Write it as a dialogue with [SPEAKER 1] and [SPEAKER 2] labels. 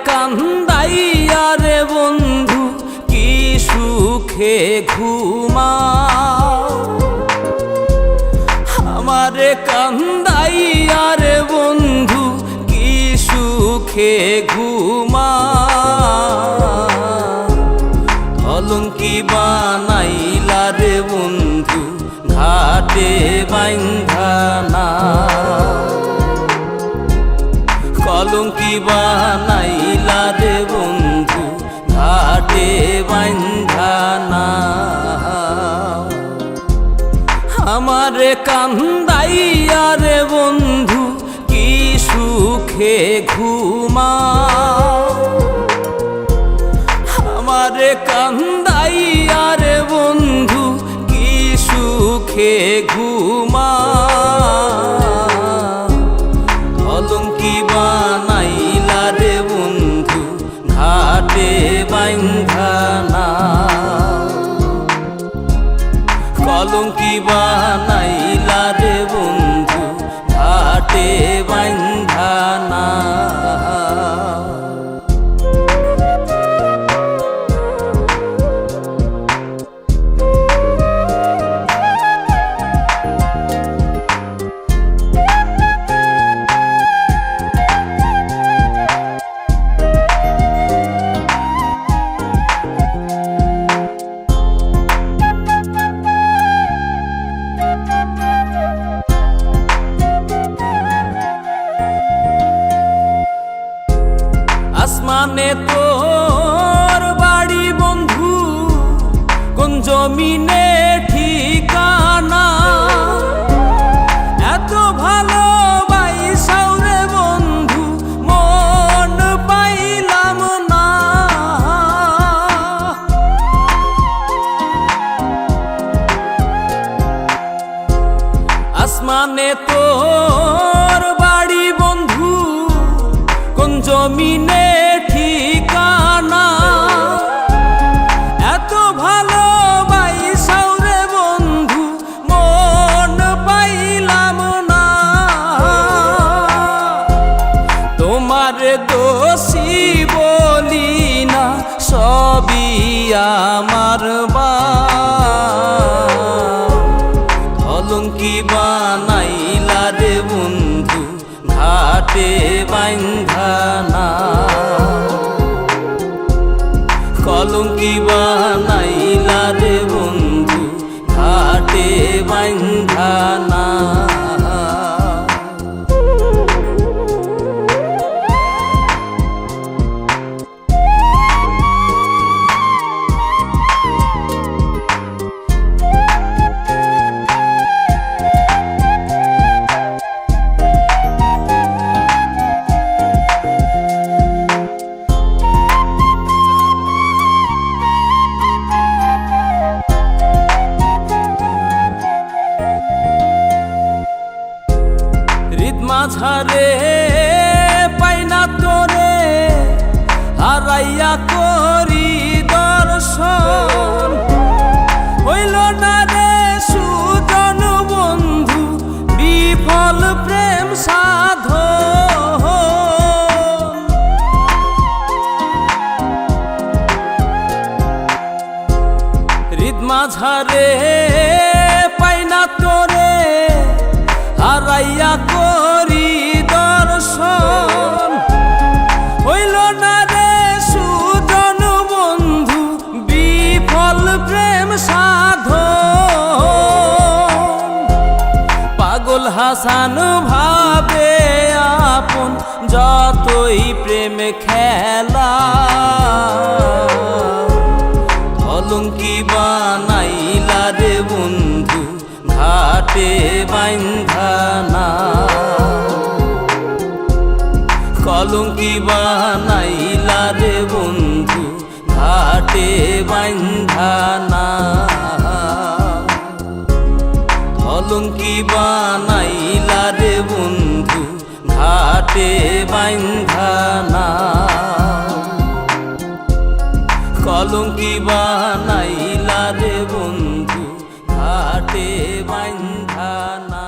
[SPEAKER 1] কান্দাইয়া রে বন্ধু কি সুখে ঘুমাও, আমারে কান্দাইয়া রে বন্ধু কি সুখে ঘুমাও। কলঙ্কি বানাইলা রে বন্ধু ঘাটে বাইন্ধা না, কলঙ্কি বানাইলা রে বন্ধু ঘাটে বাইন্ধা না। আমারে কান্দাইয়া রে বন্ধু কি সুখে ঘুমাও, আমারে কান্দাইয়া রে বন্ধু কি সুখে ঘুমাও। কলঙ্কি বানাইলা রে বন্ধু ঘাটে বাইন্ধা না, কলঙ্কি বানাইলা রে বন্ধু ঘাটে বাইন্ধা না। আসমানে তোর বাড়ি বন্ধু, কোন জমিনে ঠিকানা, এত ভালোবাসাও রে বন্ধু মন পাইলাম না। আসমানে তোর বাড়ি বন্ধু, কোন জমিনে ঠিকানা, এত ভালোবাসাও রে বন্ধু মন পাইলাম না। তোমার দোষী বলি না, সবই আমার কলঙ্কি বানাইলা রে বন্ধু ঘাটে বাইন্ধা না, কলঙ্কি বানাইলা রে বন্ধু ঘাটে বাইন্ধা না। মাঝারে পাই না তোরে, হারাইয়া করি দর্শন, হইল না রে সুজন বন্ধু বিফল প্রেম সাধন। হৃদ মাঝারে পাই না তোরে, হারাইয়া করি দর্শন, হইল না রে সুজন বন্ধু বিফল প্রেম সাধন। পাগল হাসান ভাবে আপন যতই প্রেম খেলা, কলঙ্কি বানাইলা রে বন্ধু ঘাটে বাইন্ধা না, কলঙ্কি বানাইলা রে বন্ধু ঘাটে বাইন্ধা না, কলঙ্কি বানাইলা রে বন্ধু ঘাটে বাইন্ধা না, কলঙ্কি বানাইলা রে বন্ধু ঘাটে বাইন্ধা না।